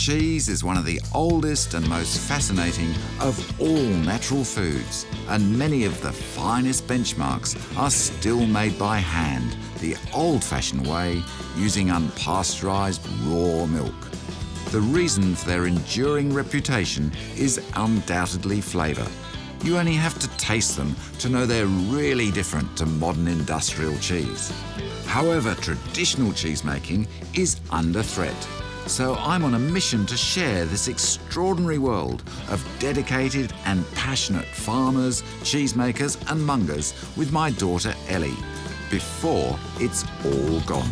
Cheese is one of the oldest and most fascinating of all natural foods, and many of the finest benchmarks are still made by hand, the old-fashioned way, using unpasteurized raw milk. The reason for their enduring reputation is undoubtedly flavour. You only have to taste them to know they're really different to modern industrial cheese. However, traditional cheesemaking is under threat. So I'm on a mission to share this extraordinary world of dedicated and passionate farmers, cheesemakers and mongers with my daughter Ellie, before it's all gone.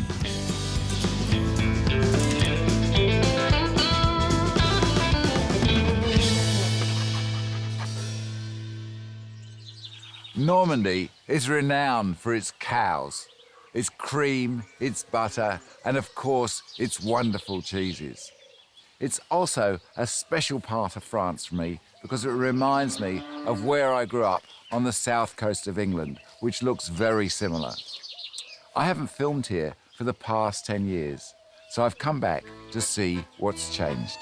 Normandy is renowned for its cows, its cream, its butter, and of course, its wonderful cheeses. It's also a special part of France for me because it reminds me of where I grew up on the south coast of England, which looks very similar. I haven't filmed here for the past 10 years, so I've come back to see what's changed.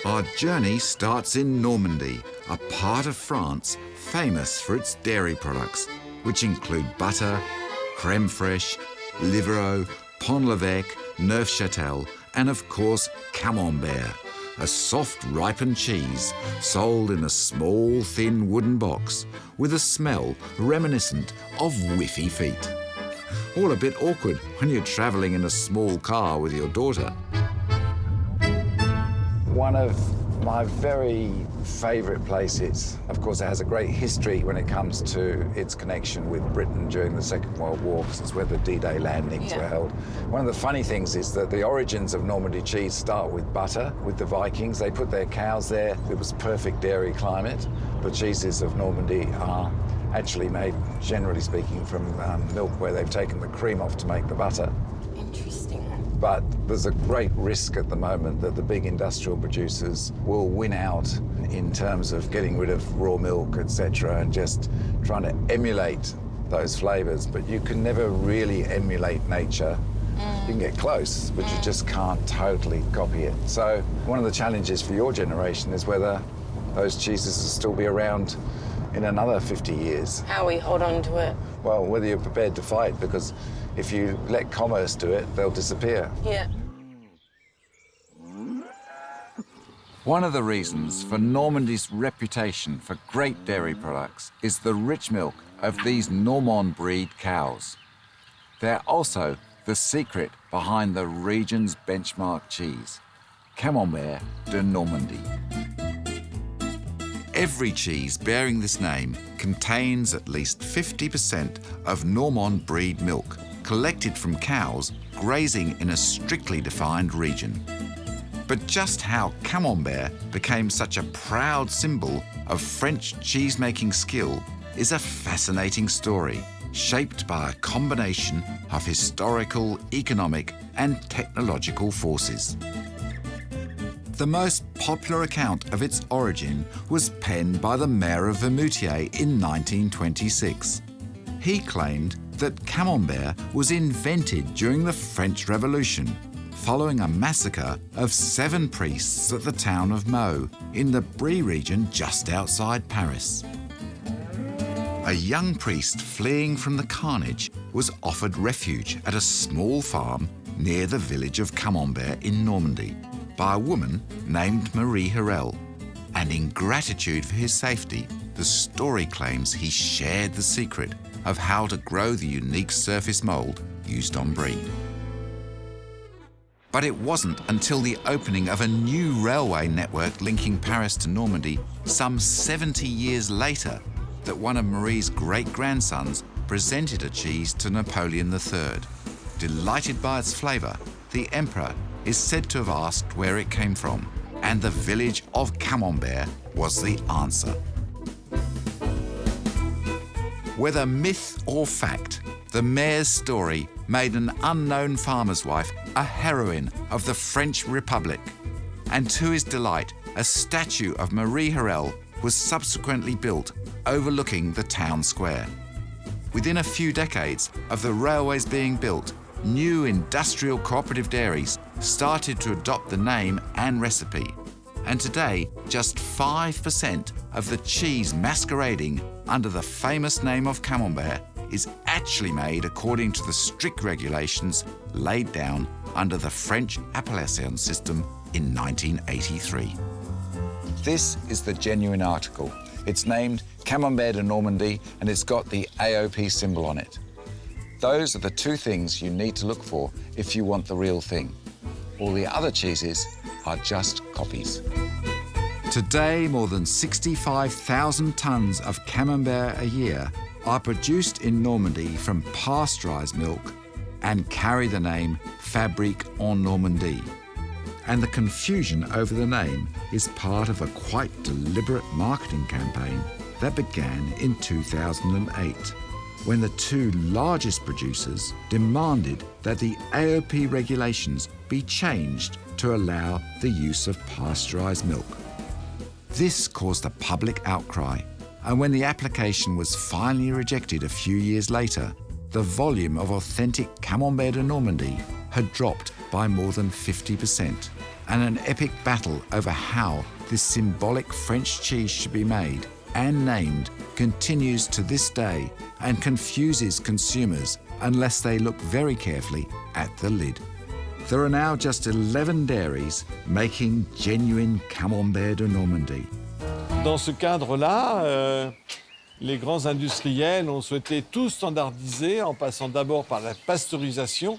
Our journey starts in Normandy, a part of France famous for its dairy products, which include butter, crème fraîche, Livarot, Pont-l'Evêque, Neufchatel, and of course Camembert, a soft ripened cheese sold in a small thin wooden box with a smell reminiscent of whiffy feet. All a bit awkward when you're travelling in a small car with your daughter. One of my very favourite places. Of course, it has a great history when it comes to its connection with Britain during the Second World War, because it's where the D-Day landings were held. One of the funny things is that the origins of Normandy cheese start with butter, with the Vikings. They put their cows there. It was perfect dairy climate. The cheeses of Normandy are actually made, generally speaking, from milk where they've taken the cream off to make the butter. Interesting. But there's a great risk at the moment that the big industrial producers will win out in terms of getting rid of raw milk, etc., and just trying to emulate those flavours. But you can never really emulate nature. You can get close, but you just can't totally copy it. So one of the challenges for your generation is whether those cheeses will still be around in another 50 years. How we hold on to it. Well, whether you're prepared to fight, because if you let commerce do it, they'll disappear. Yeah. One of the reasons for Normandy's reputation for great dairy products is the rich milk of these Normand breed cows. They're also the secret behind the region's benchmark cheese, Camembert de Normandie. Every cheese bearing this name contains at least 50% of Normand breed milk, collected from cows grazing in a strictly defined region. But just how Camembert became such a proud symbol of French cheese-making skill is a fascinating story, shaped by a combination of historical, economic, and technological forces. The most popular account of its origin was penned by the Mayor of Vimoutiers in 1926. He claimed that Camembert was invented during the French Revolution, following a massacre of 7 priests at the town of Meaux in the Brie region just outside Paris. A young priest fleeing from the carnage was offered refuge at a small farm near the village of Camembert in Normandy by a woman named Marie Harel. And in gratitude for his safety, the story claims he shared the secret of how to grow the unique surface mould used on brie. But it wasn't until the opening of a new railway network linking Paris to Normandy some 70 years later that one of Marie's great-grandsons presented a cheese to Napoleon III. Delighted by its flavour, the emperor is said to have asked where it came from, and the village of Camembert was the answer. Whether myth or fact, the mayor's story made an unknown farmer's wife a heroine of the French Republic. And to his delight, a statue of Marie Harel was subsequently built overlooking the town square. Within a few decades of the railways being built, new industrial cooperative dairies started to adopt the name and recipe. And today, just 5% of the cheese masquerading under the famous name of Camembert is actually made according to the strict regulations laid down under the French appellation system in 1983. This is the genuine article. It's named Camembert de Normandie and it's got the AOP symbol on it. Those are the two things you need to look for if you want the real thing. All the other cheeses are just copies. Today, more than 65,000 tonnes of Camembert a year are produced in Normandy from pasteurised milk and carry the name Fabrique en Normandie. And the confusion over the name is part of a quite deliberate marketing campaign that began in 2008, when the two largest producers demanded that the AOP regulations be changed to allow the use of pasteurised milk. This caused a public outcry, and when the application was finally rejected a few years later, the volume of authentic Camembert de Normandie had dropped by more than 50%, and an epic battle over how this symbolic French cheese should be made and named continues to this day and confuses consumers unless they look very carefully at the lid. There are now just 11 dairies making genuine Camembert de Normandie. Dans ce cadre-là, les grands industriels ont souhaité tout standardiser en passant d'abord par la pasteurisation.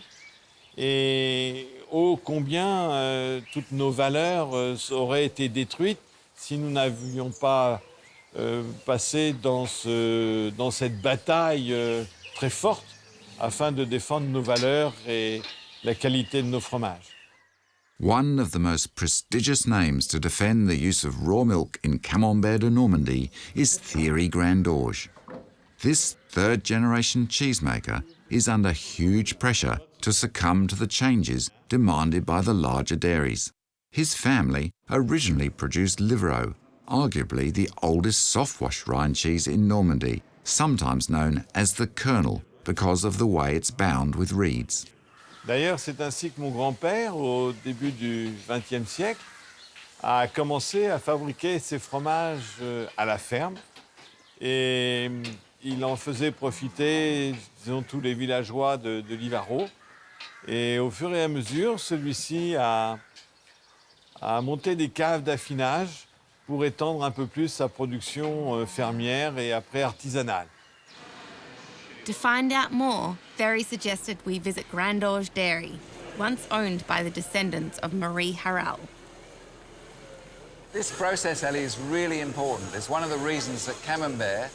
Et ô combien toutes nos valeurs auraient été détruites si nous n'avions pas passé dans cette bataille très forte afin de défendre nos valeurs et la qualité de nos fromages. One of the most prestigious names to defend the use of raw milk in Camembert de Normandie is Thierry Graindorge. This third-generation cheesemaker is under huge pressure to succumb to the changes demanded by the larger dairies. His family originally produced Livarot, arguably the oldest soft-wash rind cheese in Normandy, sometimes known as the kernel because of the way it's bound with reeds. D'ailleurs, c'est ainsi que mon grand-père, au début du XXe siècle, a commencé à fabriquer ses fromages à la ferme. Et il en faisait profiter, disons, tous les villageois de Livarot. Et au fur et à mesure, celui-ci a monté des caves d'affinage pour étendre un peu plus sa production fermière et après artisanale. To find out more, Thierry suggested we visit Graindorge Dairy, once owned by the descendants of Marie Harel. This process, Ellie, is really important. It's one of the reasons that Camembert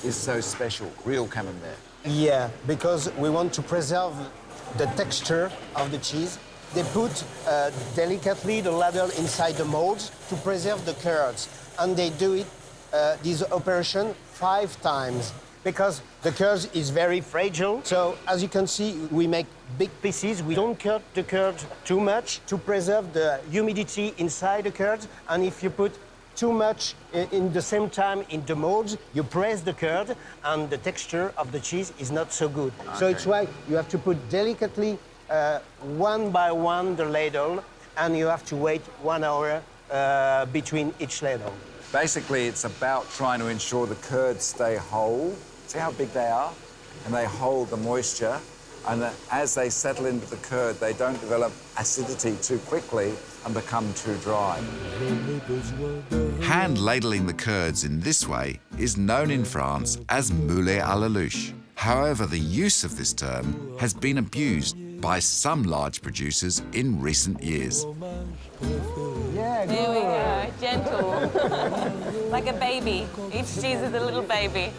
is so special, real Camembert. Yeah, because we want to preserve the texture of the cheese. They put delicately the ladle inside the molds to preserve the curds. And they do it, this operation 5 times. Because the curd is very fragile. So, as you can see, we make big pieces. We don't cut the curd too much to preserve the humidity inside the curd. And if you put too much in the same time in the molds, you press the curd, and the texture of the cheese is not so good. Okay. So it's why you have to put delicately, one by one, the ladle, and you have to wait 1 hour between each ladle. Basically, it's about trying to ensure the curds stay whole. See how big they are? And they hold the moisture. And that as they settle into the curd, they don't develop acidity too quickly and become too dry. Hand ladling the curds in this way is known in France as mould à la louche. However, the use of this term has been abused by some large producers in recent years. There we go, gentle. Like a baby. Each cheese is a little baby.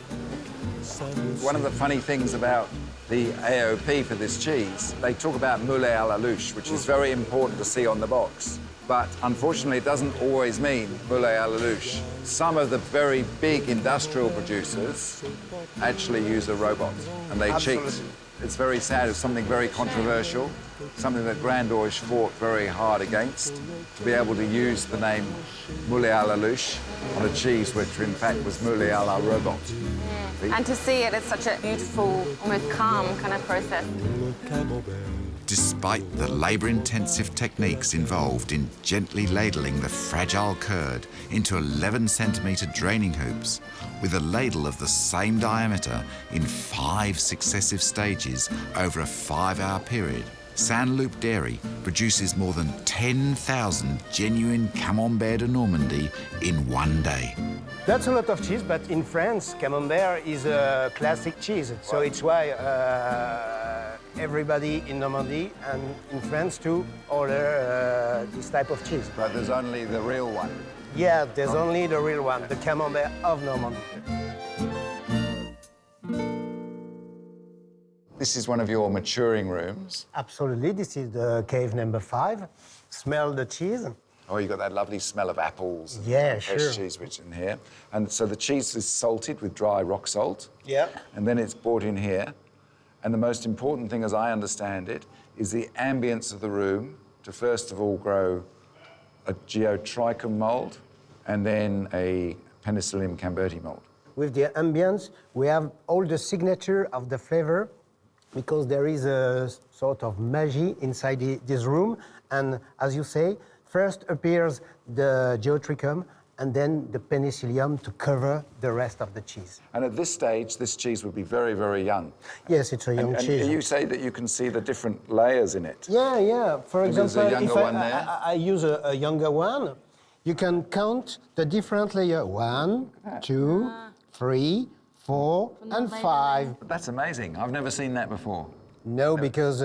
One of the funny things about the AOP for this cheese, they talk about mould à la louche, which is very important to see on the box. But unfortunately, it doesn't always mean moulé à la louche. Some of the very big industrial producers actually use a robot, and they cheat. It's very sad. It's something very controversial, something that Graindorge fought very hard against, to be able to use the name moulé à la louche on a cheese which in fact was moulé à la robot. And to see it, it's such a beautiful, almost calm kind of process. Despite the labour-intensive techniques involved in gently ladling the fragile curd into 11-centimetre draining hoops with a ladle of the same diameter in 5 successive stages over a 5-hour period, Saint-Loup Dairy produces more than 10,000 genuine Camembert de Normandie in one day. That's a lot of cheese, but in France, Camembert is a classic cheese. So it's why everybody in Normandy and in France too order this type of cheese. But there's only the real one. Yeah, there's only the real one, the Camembert of Normandy. This is one of your maturing rooms. Absolutely, this is the cave number 5. Smell the cheese. Oh, you've got that lovely smell of apples. Yeah, and fresh sure. cheese which is in here. And so the cheese is salted with dry rock salt. Yeah. And then it's brought in here. And the most important thing, as I understand it, is the ambience of the room to first of all grow a geotrichum mould and then a Penicillium camberti mould. With the ambience, we have all the signature of the flavor because there is a sort of magie inside this room. And as you say, first appears the geotrichum and then the penicillium to cover the rest of the cheese. And at this stage, this cheese would be very, very young. Yes, it's a young cheese. And you say that you can see the different layers in it. Yeah. For And there's example, a younger if one there? I use a younger one, you can count the different layers. 1, 2, 3, 4, and 5. That's amazing. I've never seen that before. No, because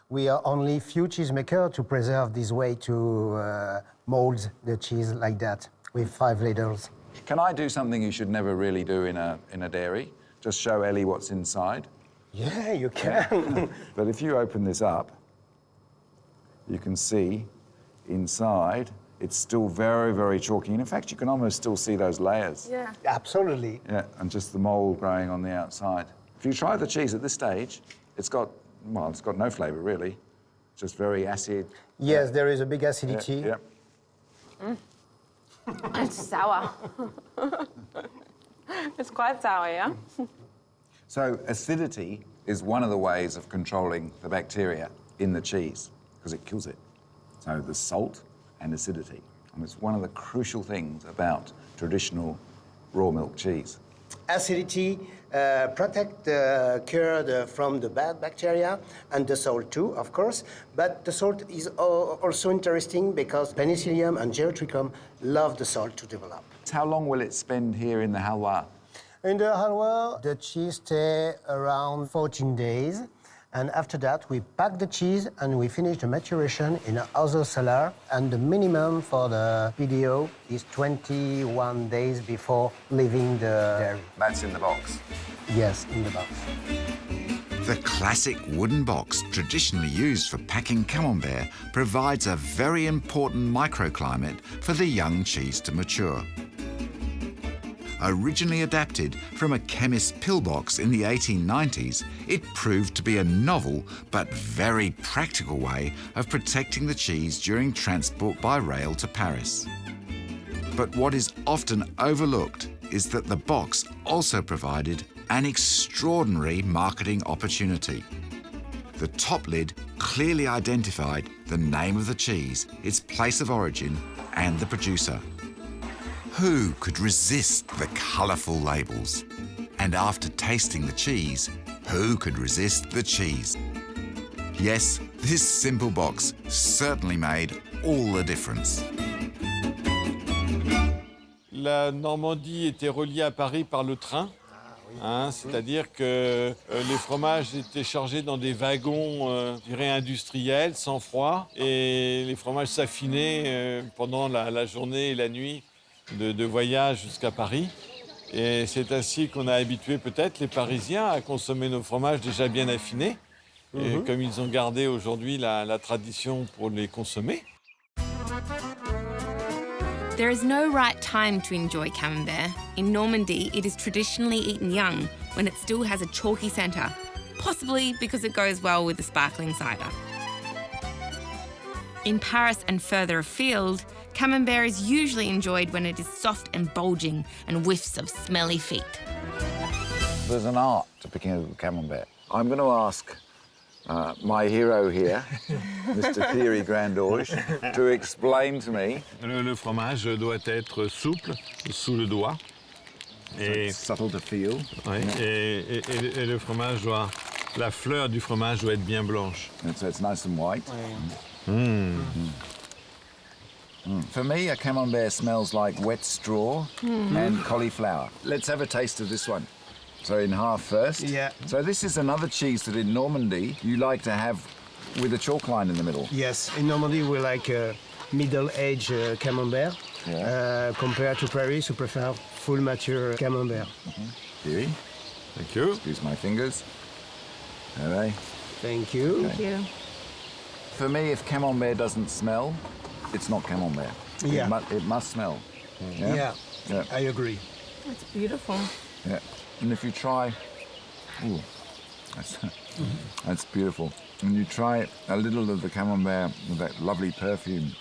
we are only few cheesemakers to preserve this way to mold the cheese like that with 5 ladles. Can I do something you should never really do in a dairy? Just show Ellie what's inside. Yeah, you can. But if you open this up, you can see inside it's still very, very chalky. And in fact, you can almost still see those layers. Yeah. Absolutely. Yeah, and just the mould growing on the outside. If you try the cheese at this stage, it's got no flavour, really. Just very acid. Yes, there is a big acidity. Yeah. It's sour. It's quite sour, yeah? So acidity is one of the ways of controlling the bacteria in the cheese, because it kills it. So the salt and acidity. And it's one of the crucial things about traditional raw milk cheese. Acidity protect the curd from the bad bacteria and the salt too, of course. But the salt is also interesting because penicillium and geotrichum love the salt to develop. How long will it spend here in the halwa? In the halwa, the cheese stays around 14 days. And after that, we pack the cheese and we finish the maturation in another cellar. And the minimum for the PDO is 21 days before leaving the dairy. That's in the box. Yes, in the box. The classic wooden box traditionally used for packing Camembert provides a very important microclimate for the young cheese to mature. Originally adapted from a chemist's pillbox in the 1890s, it proved to be a novel but very practical way of protecting the cheese during transport by rail to Paris. But what is often overlooked is that the box also provided an extraordinary marketing opportunity. The top lid clearly identified the name of the cheese, its place of origin, and the producer. Who could resist the colourful labels? And after tasting the cheese, who could resist the cheese? Yes, this simple box certainly made all the difference. La Normandie était reliée à Paris par le train. C'est-à-dire que les fromages étaient chargés dans des wagons, je dirais, industriels, sans froid. Et les fromages s'affinaient pendant la journée et la nuit de voyage jusqu'à Paris. Et c'est ainsi qu'on a habitué peut-être les Parisiens à consommer nos fromages déjà bien affinés. Et comme ils ont gardé aujourd'hui la tradition pour les consommer. There is no right time to enjoy Camembert. In Normandy, it is traditionally eaten young, when it still has a chalky centre, possibly because it goes well with the sparkling cider. In Paris and further afield, Camembert is usually enjoyed when it is soft and bulging and whiffs of smelly feet. There's an art to picking a Camembert. I'm going to ask my hero here, Mr. Thierry Graindorge, to explain to me. Le fromage doit être souple sous le doigt. It's subtle to feel. Ouais, et le fromage doit... La fleur du fromage doit être bien blanche. And so it's nice and white. For me, a Camembert smells like wet straw and cauliflower. Let's have a taste of this one. So in half first. Yeah. So this is another cheese that in Normandy you like to have with a chalk line in the middle. Yes, in Normandy we like middle-aged Camembert. Yeah. Compared to Paris, we prefer full mature Camembert. Thierry, Thank you. excuse my fingers. All right. Thank you. Thank you. For me, if Camembert doesn't smell, it's not Camembert. Yeah. It must smell. Yeah, Yeah. I agree. That's beautiful. Yeah. And if you try, ooh, that's beautiful. And you try a little of the Camembert with that lovely perfume,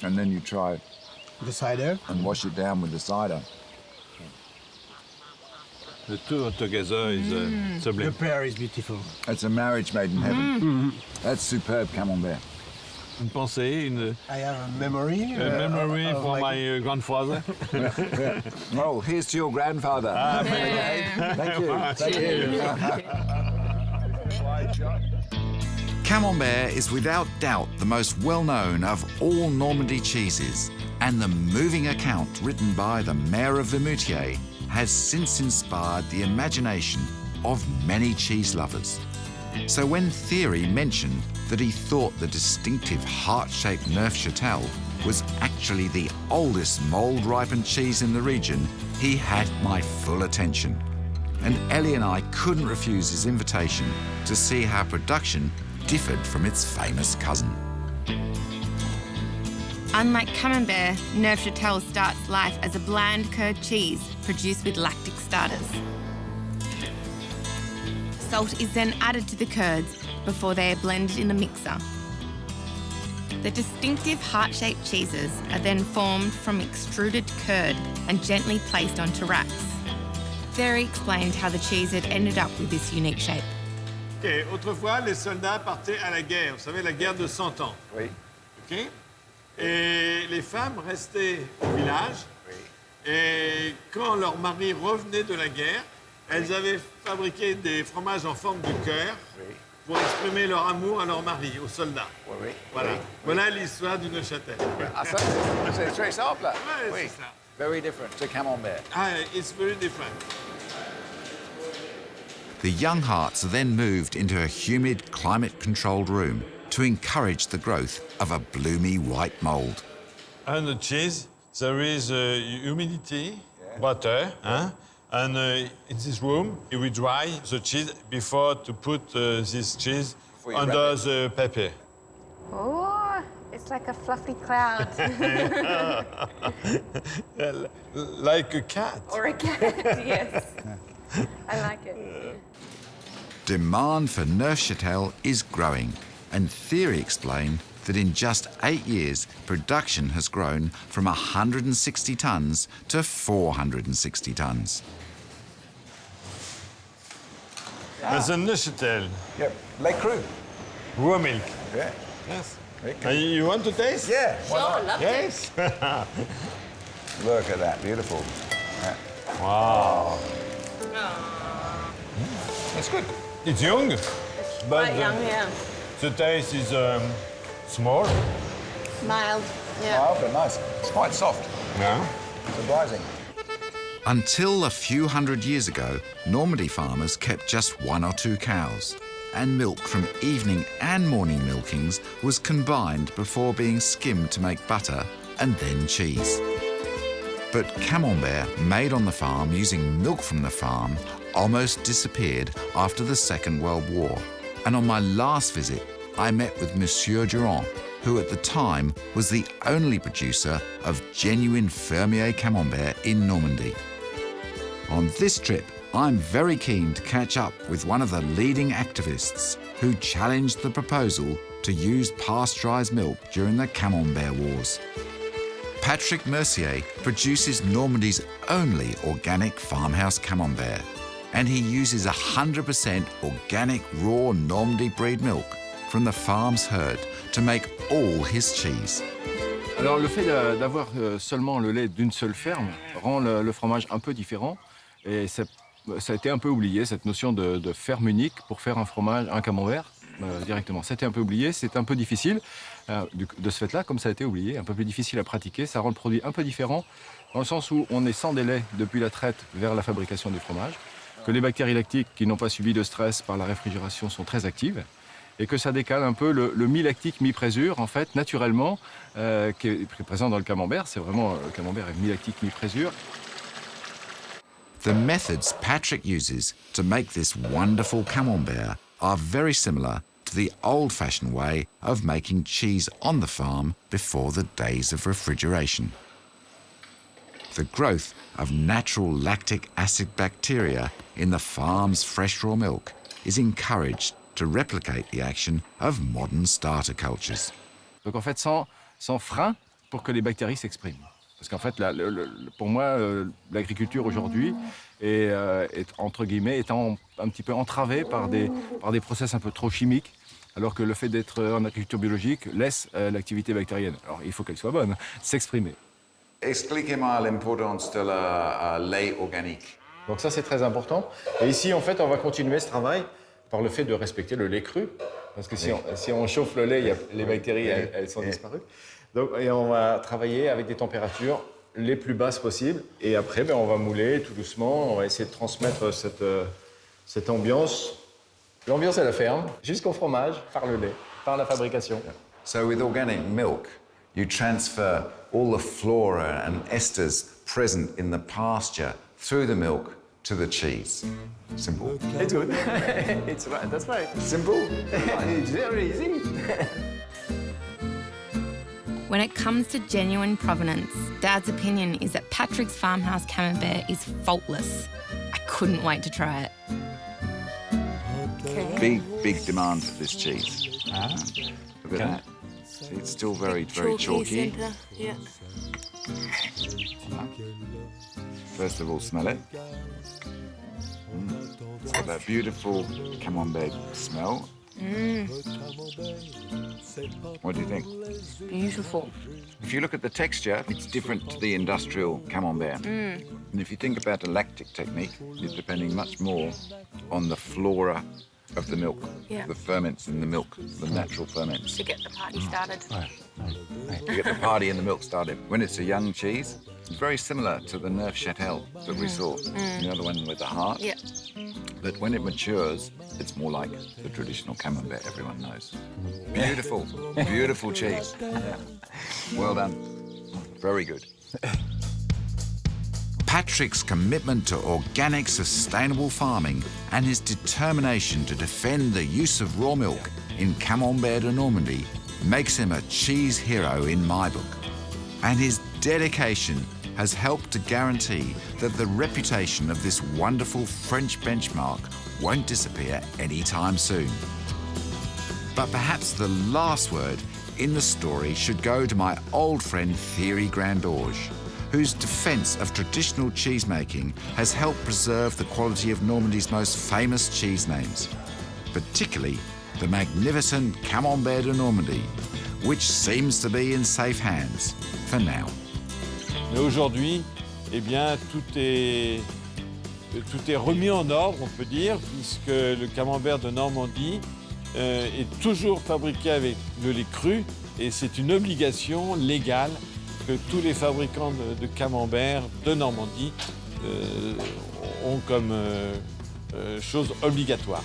and then you try The cider. and wash it down with the cider. The two together is The sublime. pear is beautiful. It's a marriage made in heaven. That's superb Camembert. Une pensée, une I have a memory. memory of from like- my grandfather. Oh, here's to your grandfather. Thank you. Thank you. Camembert is without doubt the most well-known of all Normandy cheeses, and the moving account written by the Mayor of Vimoutiers has since inspired the imagination of many cheese lovers. So when Thierry mentioned that he thought the distinctive heart-shaped Neufchatel was actually the oldest mould-ripened cheese in the region, he had my full attention. And Ellie and I couldn't refuse his invitation to see how production differed from its famous cousin. Unlike Camembert, Neufchatel starts life as a bland curd cheese produced with lactic starters. Salt is then added to the curds before they are blended in a mixer. The distinctive heart-shaped cheeses are then formed from extruded curd and gently placed onto racks. Thierry explained how the cheese had ended up with this unique shape. Ok, autrefois, les soldats partaient à la guerre. Vous savez, la guerre de 100 ans. Oui. Ok? Et les femmes restaient au village. Et quand leur mari revenait de la guerre, elles avaient fabriqué des fromages en forme de cœur pour exprimer leur amour à leur mari, aux soldats. Oui. Voilà. Voilà l'histoire du Neufchatel. Ah, ça, c'est très simple. Ouais, Oui. c'est ça. Very different to Camembert. Ah, it's very different. The young hearts are then moved into a humid, climate-controlled room to encourage the growth of a bloomy white mould. On the cheese, there is humidity, water, huh? And in this room, we dry the cheese before to put this cheese Before you under wrap the paper. Oh, it's like a fluffy cloud. Like a cat. Or a cat, yes. I like it. Demand for Neufchatel is growing, and Thierry explained that in just 8 years, production has grown from 160 tonnes to 460 tonnes. There's a Neufchatel, Yep. Lait cru. raw milk. Yeah. Yes. Very good. You want to taste? Yeah. Sure, love Yes. Look at that. Beautiful. Yeah. Wow. It's good. It's young, but Quite young, yeah. the taste is small. Mild, yeah. Mild but nice. It's quite soft. Yeah. Surprising. Until a few hundred years ago, Normandy farmers kept just 1 or 2 cows, and milk from evening and morning milkings was combined before being skimmed to make butter and then cheese. But Camembert, made on the farm using milk from the farm, almost disappeared after the Second World War. And on my last visit, I met with Monsieur Durand, who at the time was the only producer of genuine Fermier Camembert in Normandy. On this trip, I'm very keen to catch up with one of the leading activists who challenged the proposal to use pasteurised milk during the Camembert Wars. Patrick Mercier produces Normandy's only organic farmhouse Camembert, and he uses 100% organic raw Normandy breed milk from the farm's herd to make all his cheese. Alors le fait d'avoir seulement le lait d'une seule ferme rend le fromage un peu différent et ça a été un peu oublié, cette notion de ferme unique pour faire un fromage, un camembert directement. C'était un peu oublié, c'est un peu difficile. De ce fait-là, comme ça a été oublié, un peu plus difficile à pratiquer, ça rend le produit un peu différent dans le sens où on est sans délai depuis la traite vers la fabrication du fromage, que les bactéries lactiques qui n'ont pas subi de stress par la réfrigération sont très actives et que ça décale un peu le mi-lactique, mi-présure, en fait, naturellement, qui est présent dans le camembert. C'est vraiment, le camembert est mi-lactique, mi-présure. The methods Patrick uses to make this wonderful camembert are very similar to the old-fashioned way of making cheese on the farm before the days of refrigeration. The growth of natural lactic acid bacteria in the farm's fresh raw milk is encouraged to replicate the action of modern starter cultures. Donc en fait, sans frein pour que les bactéries s'expriment. Parce qu'en fait, pour moi, l'agriculture aujourd'hui est entre guillemets étant un petit peu entravée par des process un peu trop chimiques, alors que le fait d'être en agriculture biologique laisse l'activité bactérienne, alors il faut qu'elle soit bonne, s'exprimer. Expliquez-moi l'importance de la lait organique. Donc ça, c'est très important. Et ici, en fait, on va continuer ce travail par le fait de respecter le lait cru. Parce que si on chauffe le lait, les bactéries, elles sont disparues. Donc, et on va travailler avec des températures les plus basses possibles. Et après, on va mouler tout doucement. On va essayer de transmettre cette ambiance, l'ambiance à la ferme, jusqu'au fromage, par le lait, par la fabrication. So with organic milk, you transfer all the flora and esters present in the pasture through the milk to the cheese. Simple. It's good. It's right. That's right. Simple? It's very easy. When it comes to genuine provenance, Dad's opinion is that Patrick's farmhouse Camembert is faultless. I couldn't wait to try it. Okay. Big demand for this cheese. Look at that. See, it's still very chalky. Centre. Yeah. First of all, smell it. It's got that beautiful Camembert smell. What do you think? Beautiful. If you look at the texture, it's different to the industrial Camembert. And if you think about a lactic technique, you're depending much more on the flora of the milk, Yeah. the ferments in the milk, the natural ferments. To get the party started. To get the party and the milk started. When it's a young cheese, it's very similar to the Neufchatel that we saw, you know, the one with the heart. Yeah. But when it matures, it's more like the traditional Camembert everyone knows. Beautiful, beautiful cheese. Well done. Very good. Patrick's commitment to organic, sustainable farming and his determination to defend the use of raw milk in Camembert de Normandie makes him a cheese hero in my book. And his dedication has helped to guarantee that the reputation of this wonderful French benchmark won't disappear anytime soon. But perhaps the last word in the story should go to my old friend Thierry Graindorge, whose defence of traditional cheesemaking has helped preserve the quality of Normandy's most famous cheese names, particularly the magnificent Camembert de Normandie, which seems to be in safe hands for now. Mais aujourd'hui, eh bien, tout est remis en ordre, on peut dire, puisque le camembert de Normandie est toujours fabriqué avec le lait cru et c'est une obligation légale que tous les fabricants de camembert de Normandie ont comme chose obligatoire.